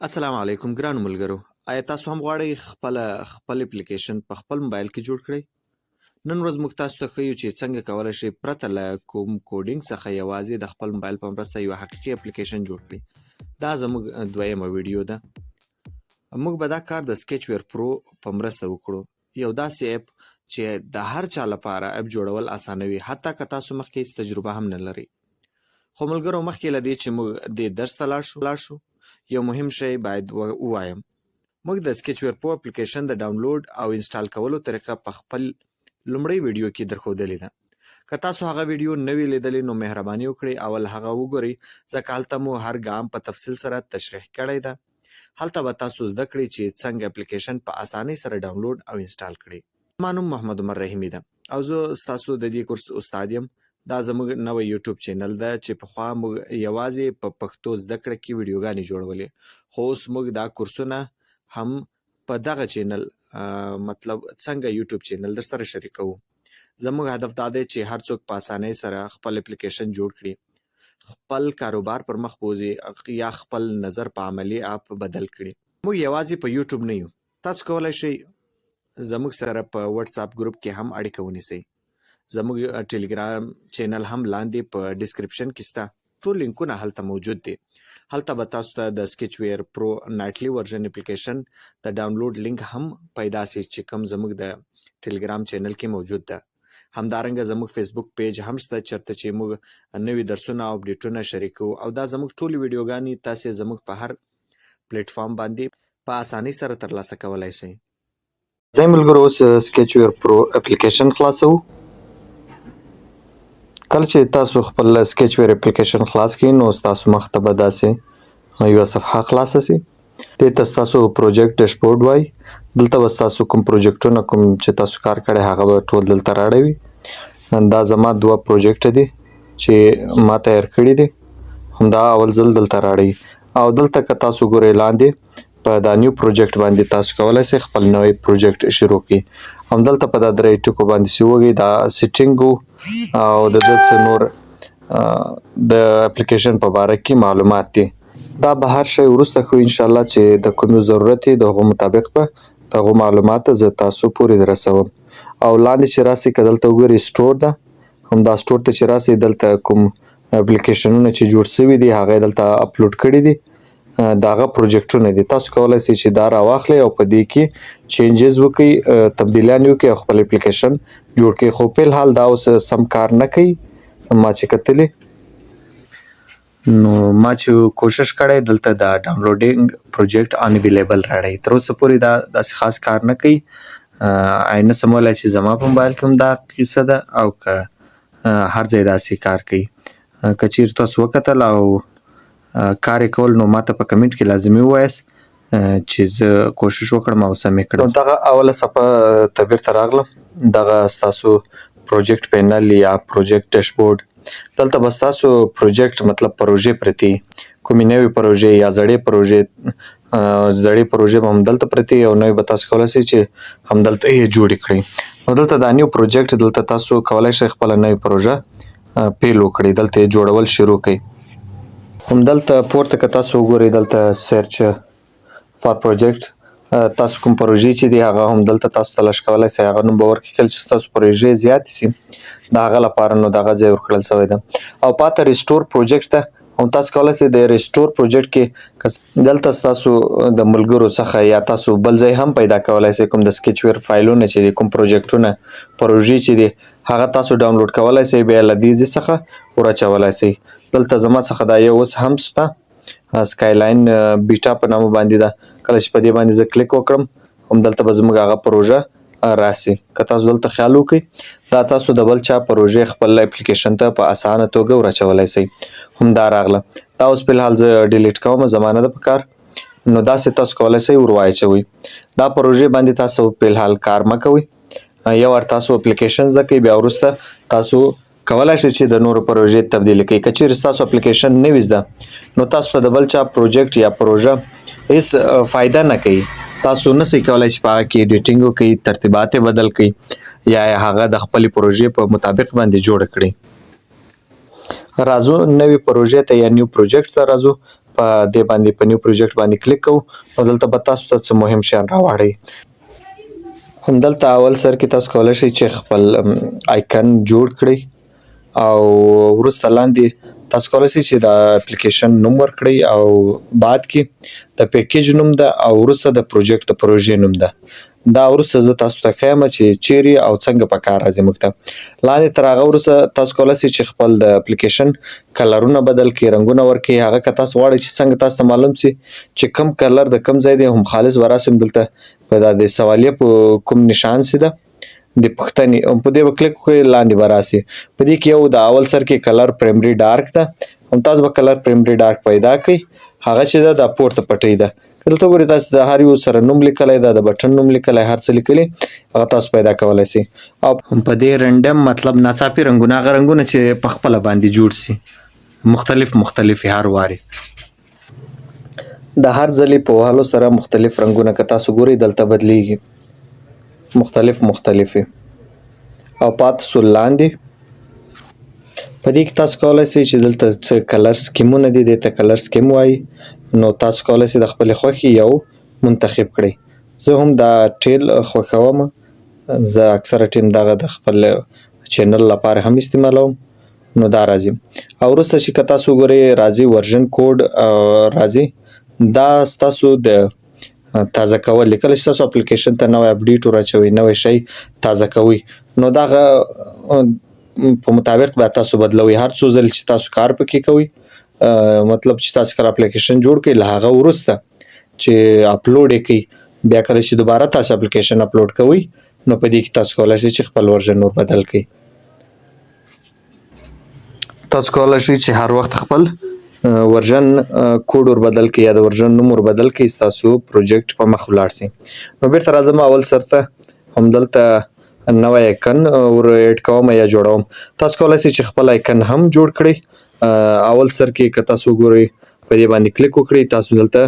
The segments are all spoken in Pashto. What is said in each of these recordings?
السلام علیکم ګرانو ملګرو. آیا تاسو هم غواړئ خپل اپلیکیشن په خپل موبایل کې جوړ کړئ؟ نن ورځ موږ تاسو ته ښیو چې څنګه کولی شئ پرته له کوم کوډینګ څخه یوازې د خپل موبایل په مرسته یو حقیقي اپلیکیشن جوړ کړئ. دا زموږ دویمه ویډیو ده. موږ به دا کار د سکیچ ویر پرو په مرسته وکړو. یو داسې اپ چې د هر چا لپاره اپ جوړول اسانوي، حتی که تاسو مخکې هیڅ تجربه هم نه لرئ. خو ملګرو، مخکې له دې چې موږ دې درس ته لاړ شو، یو مهم شی باید ووایم. موږ د سکیچ ویر پرو اپلیکیشن د ډاونلوډ او انسټال کولو طریقه په خپل لومړی ویډیو کې درښودلې ده. که تاسو هغه ویډیو نه وي لیدلې نو مهرباني وکړئ اول هغه وګورئ، ځکه هلته مو هر ګام په تفصیل سره تشریح کړی ده. هلته به تاسو زده کړئ چې څنګه اپلیکیشن په اسانۍ سره ډاونلوډ او انسټال کړئ. زما نوم محمد عمر رحیمي ده او زه ستاسو د دې کورس استاد یم. دا زموږ نوی یوټیوب چینل ده چې پخوا موږ یوازې په پښتو زده کړه کې ویډیوګانې جوړولې، خو اوس موږ دا کورسونه هم په دغه چینل مطلب څنګه یوټیوب چینل در سره شریکوو. زموږ هدف دا دی چې هر څوک په اسانۍ سره خپل اپلیکیشن جوړ کړي، خپل کاروبار پر مخ بوځي یا خپل نظر په عملی اپ بدل کړي. موږ یوازې په یوټیوب نه یو، تاسو کولی شئ زموږ سره په واتس اپ ګروپ کې هم اړیکه ونیسئ. زموږ ټلګرام چینل هم لاندې په ډسکرپشن کې شته. ټول لینکونه هلته موجود دي. هلته به تاسو ته د سکیچ ویر پرو نایټلی ورژن اپلیکیشن د ډاونلوډ لینک هم پیدا شي چې کوم زموږ د ټلګرام چینل کې موجود ده. همدارنګه زموږ فیسبوک پیج هم شته چېرته چې موږ نوي درسونه او اپډیټونه شریکوو، او دا زموږ ټولې ویډیوګانې تاسې زموږ په هر پلیټفارم باندې په اسانۍ سره ترلاسه کولی شئ. ځای ملګرو، اوس سکیچ ویر پرو اپلیکیشن خلاصوو. کله چې تاسو خپل سکیچ ویر اپلیکیشن خلاص کړئ نو ستاسو مخ ته به داسې یوه صفحه خلاصه شي. دې ته ستاسو پروجیکټ ډیشبورډ وایي. دلته به ستاسو کوم پروجیکټونه کوم چې تاسو کار کړی هغه به ټول دلته راړوي. دا زما 2 پروجیکټ دي چې ما تیار کړي دي، همدا اول ځل دلته راړوي. او دلته که تاسو ګورئ لاندې په دا نیو پروجیکټ باندې تاسو کولی شئ خپل نوی پروجیکټ شروع کړئ. همدلته په دا 3 ټکو باندې چې ووږئ دا سیټینګ او د ده څه نور د اپلیکیشن په باره کې معلومات دي. دا به هر شی وروسته ښو انشاءالله چې د کوم ضرورت یې د هغو مطابق به د هغو معلومات زه تاسو پورې رسوم. او لاندې چې راسئ که دلته وګورئ سټور ده، همدا سټور ته چې راسئ دلته کوم اپلیکیشنونه چې جوړ سوي دي هغه یې دلته اپلوډ کړي دي، د هغه پروجیکټونه دي. تاسو کولی شئ چې دا راواخلئ او په دې کې چینجز وکړئ، تبدیلیان وکړئ او خپل اپلیکیشن جوړ کړئ. خو په الحال دا اوس سم کار نه کوي. ما چې کتلې نو ما چې کوشش کړی دلته د ډاونلوډینګ پروجیکټ انویلیبل راړی، تر اوسه پورې دا داسې خاص کار نه کوي. آینده سمولی چې زما په موبایل کې هم دا قصه ده او که هر ځای داسې کار کوي. که چیرې تاسو وکتل او کار یې کول نو ماته په کمنټ کې لازمي ووایاست چې زه کوشش وکړم او سم یې کړم. دغه اوله صفحه ته بیرته راغلم. دغه ستاسو پروجیکټ پینل یا پروجیکټ ډیشبورډ، دلته به ستاسو پروجیکټ مطلب پروژې پرتې، کومې نوې پروژې یا زړې پروژې به هم دلته پرتې او نوې به تاسو کولی شئ چې همدلته یې جوړې کړئ. نو دلته دا نیو پروجیکټ، دلته تاسو کولی شئ خپله نوې پروژه پیل وکړئ، دلته یې جوړول شروع کړئ. همدلته پورته که تاسو وګورئ دلته سرچ فار پروجیکټ، تاسو کوم پروژې چې دي هغه هم دلته تاسو تلاش کولی شئ. هغه نوم به ورکړئ. کله چې ستاسو پروژې زیاتې سي د هغه لپاره نو دغه ځای ورکړل سوی ده. او پاته ریسټور پروجیکټ ته هم تاسو کولی شئ د ریسټور پروجیکټ کې دلته ستاسو د ملګرو څخه یا تاسو بل ځای هم پیدا کولی شئ کوم د سکیچ ویر فایلونه چې دي، کوم پروجیکټونه پروژې چې دي هغه تاسو ډاونلوډ کولی شئ، بیا له دې ځای څخه ور اچولی شئ. دلته زما څخه دا یو اوس هم شته، سکایلاین بیټا په نامه باندې ده. کله چې په دې باندې زه کلیک وکړم همدلته به زموږ هغه پروژه راسي. که تاسو دلته خیال وکړئ دا تاسو د بل چا پروژې خپل اپلیکیشن ته په اسانه توګه ور اچولی شئ. همدا راغله. دا اوس په الحال زه ډیلیټ کوم، زما نه ده په کار. نو داسې تاسو کولی شئ ور واچوئ. دا پروژې باندې تاسو په الحال کار مه کوئ. یو وار تاسو اپلیکیشن زده کړئ، بیا وروسته تاسو کولی شئ چې د نورو پروژې تبدیلي کړئ. که چیرې ستاسو اپلیکیشن نه وي زده نو تاسو ته د بل چا پروجیکټ یا پروژه هیڅ فایده نه کوي. تاسو نسئ کولی چې په هغه کې ایډیټینګ وکړئ، ترتیبات یې بدل کړئ یا هغه د خپلې پروژې په مطابق باندې جوړه کړئ. راځو نوې پروژې ته یا نیو پروجیکټ ته راځو. په دې باندې په نیو پروجیکټ باندې کلیک کوو نو دلته به تاسو ته څه مهم شیان راوړي. همدلته اول سر کې تاسو کولی شئ چې خپل آیکن جوړ کړئ او وروسته لاندې تاسو کولی شئ چې د اپلیکیشن نوم ورکړئ او بعد کې د پیکیج نوم ده او وروسته د پروجیکټ د پروژې نوم ده. دا وروسته زه تاسو ته ښیم چې چیرې او څنګه په کار راځي موږ ته. لاندې تر هغه وروسته تاسو کولی شئ چې خپل د اپلیکیشن کلرونه بدل کړئ، رنګونه ورکړئ. هغه که تاسو غواړئ چې څنګه تاسو ته معلوم شي چې کوم کلر د کوم ځای دی هم خالص به راسي دلته په دا د سوالیه په کوم نشان سي ده د پوښتنې په دې به کلیک وکړئ لاندې به راسي. په دې کې یو د اول سر کې کلر پرایمري ډارک ده، هم تاسو به کلر پرایمري ډارک پیدا کړئ. هغه چې ده د پورته پټۍ ده. دلته ګورئ تاسو د هر یو سره نوم لیکلی ده، د بټن نوم لیکلی، هر څه لیکلي هغه تاسو پیدا کولی سئ. او په دې رنډم مطلب ناڅاپي رنګونه هغه رنګونه چې په خپله باندې جوړ سي مختلف هر وارې د هر ځلې په وهلو سره مختلف رنګونه که تاسو ګورئ دلته بدلیږي مختلف او پاتې سو لاندې په دې کې تاسو کولی شئ چې دلته څه کلر سکیمونه دي دې ته کلر سکیم وایي. نو تاسو کولی شئ د خپلې خوښې یو منتخب کړئ. زه هم دا ټیل خوښوم، زه اکثره ټیم دغه د خپل چینل لپاره هم استعمالوم. نو دا راځي او وروسته چې که تاسو وګورئ راځي ورژن کوډ راځي، دا ستاسو د تازه کول دی. کله چې تاسو اپلیکیشن ته نوی اپډیټ ور اچوئ، نوی شی تازه کوئ، نو دغه په مطابق به تاسو بدلوئ. هر څو ځل چې تاسو کار پکې کوئ، مطلب چې تاسو کله اپلیکیشن جوړ کړئ له هغه وروسته چې اپلوډ یې کړئ، بیا کله چې دوباره تاسو اپلیکیشن اپلوډ کوئ نو په دې کې تاسو کولی شئ چې خپل ورژن ور بدل کړئ. تاسو کولی شئ چې هر وخت خپل ورژن کوډ ور بدل کړئ یا د ورژن نوم ور بدل کړئ، ستاسو پروجیکټ په مخ ولاړ سي. نو بیرته راځم اول سر ته، همدلته نوی آیکن ور ایډ کوم یا جوړوم. تاسو کولی شئ چې خپل آیکن هم جوړ کړئ. اول سر کې که تاسو وګورئ په دې باندې کلیک وکړئ، تاسو دلته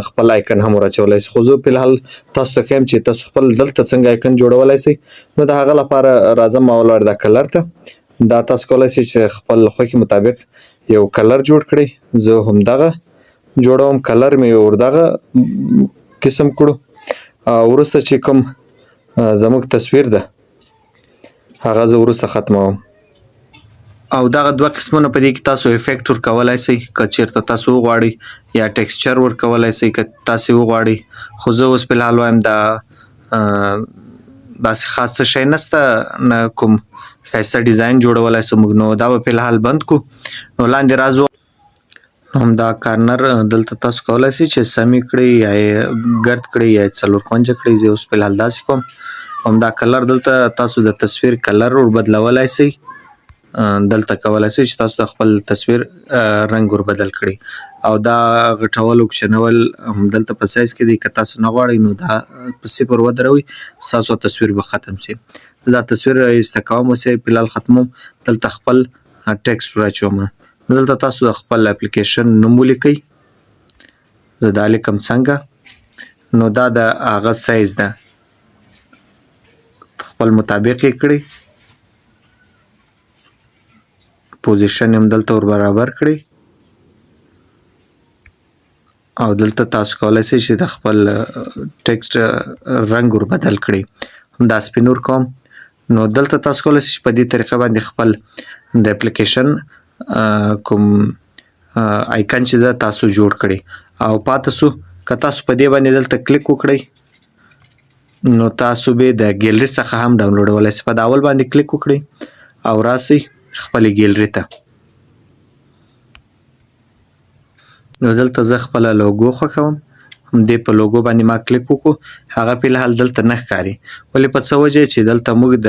خپل آیکن هم ور اچولی شئ. خو زه فلحال تاسو ته ښیم چې تاسو خپل دلته څنګه آیکن جوړولی شئ. نو د هغه لپاره راځم اول دا کلر ته. دا تاسو کولی شئ چې خپل خوښې مطابق یو کلر جوړ کړئ. زه همدغه جوړوم، کلر مې وردغه قسم کړو. وروسته چې کوم زموږ تصویر ده هغه زه وروسته ختموم. او دغه دوه قسمونه په دې کې تاسو افیکټ ورکولی شئ که چېرته تاسو وغواړئ، یا ټیکسچر ورکولی شئ که تاسې وغواړئ. خو زه اوس فلحال وایم دا داسې خاص څه شی نشته، نه کوم ښایسته ډیزاین جوړولی شو موږ. نو دا به فلحال بند کړو. نو لاندې راځو، همدا کارنر دلته تاسو کولی شئ چې سمې کړئ یا یې ګرد کړئ یا یې څلور کونجه کړئ. زه اوس فلحال داسې کوم. همدا کلر دلته تاسو د تصویر کلر ور بدلولی شئ. دلته کولی شئ چې تاسو د خپل تصویر رنګ ور بدل کړئ. او دا غټول او کوچنول دلته په سایز کې دی. که تاسو نه غواړئ نو دا په صفر ودروئ، ستاسو تصویر به ختم شي. دا تصویر ایسته کوم، اوس یې فلحال ختموم. دلته خپل ټیکسټ ور اچوم. دلته تاسو د خپل اپلیکیشن نوم ولیکئ. زه دا لیکم څنګه. نو دا د هغه سایز ده، خپل مطابق یې کړئ. پوزیشن هم دلته ور برابر کړئ. او دلته تاسو کولی شئ چې د خپل ټیکسټ رنګ ور بدل کړئ. همدا سپین ور کوم. نو دلته تاسو کولی شئ چې په دې طریقه باندې خپل د اپلیکیشن کوم آیکن چې ده تاسو جوړ کړئ. او پاتې سو که تاسو په دې باندې دلته کلیک وکړئ نو تاسو به د ګیلري څخه هم ډاونلوډولی شئ. په د اول باندې کلیک وکړئ او راسئ خپلې ګیلري ته. نو دلته زه خپله لوګو خوښوم. همدې په لوګو باندې ما کلیک وکړو، هغه فلحال دلته نه ښکاري. ولې په څه وجه چې دلته موږ د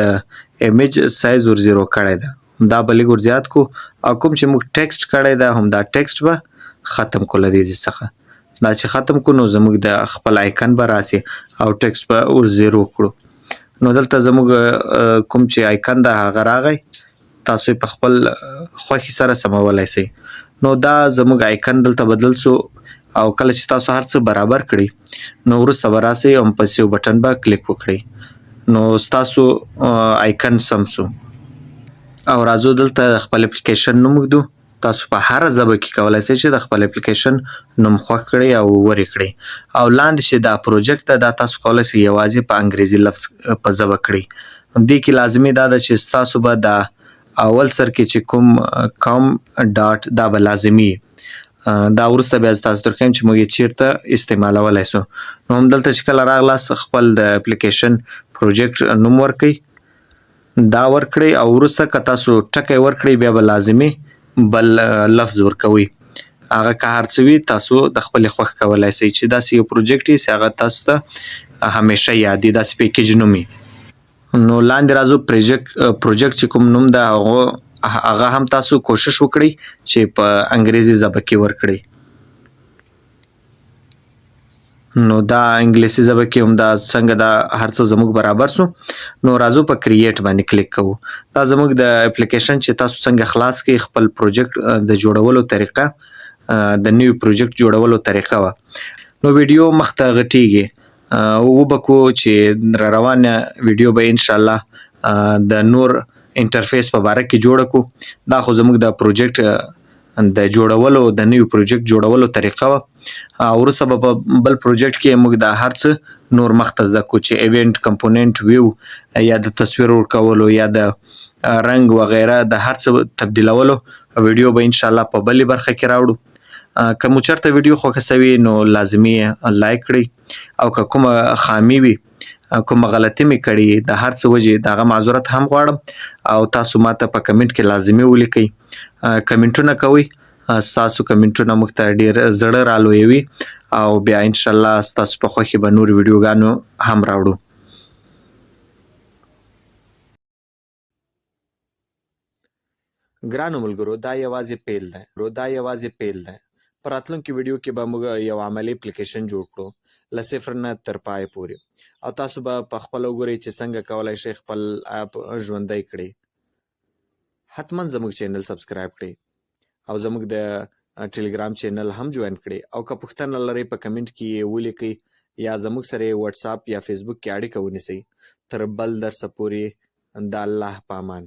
ایمیج سایز ور زیرو کړی ده. دا به لږ ور زیات کړو او کوم چې موږ ټیکسټ کړی ده همدا ټیکسټ به ختم کړو له دې ځای څخه. دا چې ختم کړو نو زموږ د خپل آیکن به راسي او ټیکسټ به ور زیرو کړو. نو دلته زموږ کوم چې آیکن ده هغه راغی. تاسو په خپل خوښې سره سمولی شئ. نو دا زموږ آیکن دلته بدل سو. او کله چې تاسو هر څه برابر کړئ نو وروسته به راسئ او په سیو بټن به کلیک وکړئ. نو ستاسو آیکن سم سو. او راځو دلته خپل اپلیکیشن نوم وږدو. تاسو په هر ژبه کې کولای شئ چې د خپل اپلیکیشن نوم خوښ کړئ او ورې کړئ او لاندې چې دا پروجیکټ ده دا تاسو کولای شئ یوازې په انګریزي لفظ په ژبه کړئ. دې کې لازمي دا ده چې ستاسو به دا اول سر کې چې کوم ډاټ دا به لازمي دا وروسته بیا تاسو درکوم چې موږ یې چیرته استعمالولی سو. نو همدلته چې کله راغلاست خپل د اپلیکیشن پروجیکټ نوم ورکئ دا ورکړئ او وروسته که تاسو ټکی ورکړئ بیا به لازمي بل لفظ ورکوئ هغه که هر څه وي تاسو د خپلې خوښ کولی شئ چې داسې یو پروجیکټ وي چې هغه تاسو ته همیشه یاد وي داسې پیکیج نوم وي. نو لاندې راځو پروجیکټ چې کوم نوم ده هغه هم تاسو کوشش وکړئ چې په انګریزي ژبه کې ورکړئ. نو دا انګلیسي ژبه کې هم دا څنګه دا هر څه زموږ برابر سو. نو راځو په کریټ باندې کلیک کوو. دا زموږ د اپلیکیشن چې تاسو څنګه خلاص کړئ خپل پروجیکټ د جوړولو طریقه د نیو پروجیکټ جوړولو طریقه وه. نو ویډیو مخته غټیږي وبکو چې را روانه ویډیو به انشاءالله د نور انټرفیس په باره کې جوړه کو. دا خو زموږ د پروجیکټ د جوړولو د نیو پروجیکټ جوړولو طریقه وه. وروسته به په بل پروجیکټ کې موږ دا هر څه نور مخته زده کو چې ایونټ کمپوننټ ویو یا د تصویر ورکولو یا د رنګ وغیره د هر څه تبدیلولو ویډیو به انشاءالله په بلې برخه کې راوړو. که مو چېرته ویډیو خوښه سوي نو لازمي لایک کړئ او که کومه خامي وي کومه غلطي مې کړې د هر څه وجې د هغه معذرت هم غواړم او تاسو ماته په کمنټ کې لازمي ولیکئ. کمنټونه کوئ ستاسو کمنټونه موږ ته ډېر زړه رالویوي او بیا انشاءالله ستاسو په خوښې به نور ویډیوګانو هم راوړو. ګرانو ملګرو دا یوازې پیل ده. په راتلونکي ویډیو کې به موږ یو عملي اپلیکیشن جوړ کړو له صفر نه تر پای پورې او تاسو به په خپله وګورئ چې څنګه کولی شئ خپل اپ ژوندی کړئ. حتما زموږ چینل سبسکرایب کړئ او زموږ د ټلګرام چینل هم جوین کړئ او که پوښتنه لرئ په کمنټ کې یې ولیکئ یا زموږ سره یې واتساپ یا فیسبوک کې اړیکه ونیسئ. تر بل درسه پورې د الله په امان.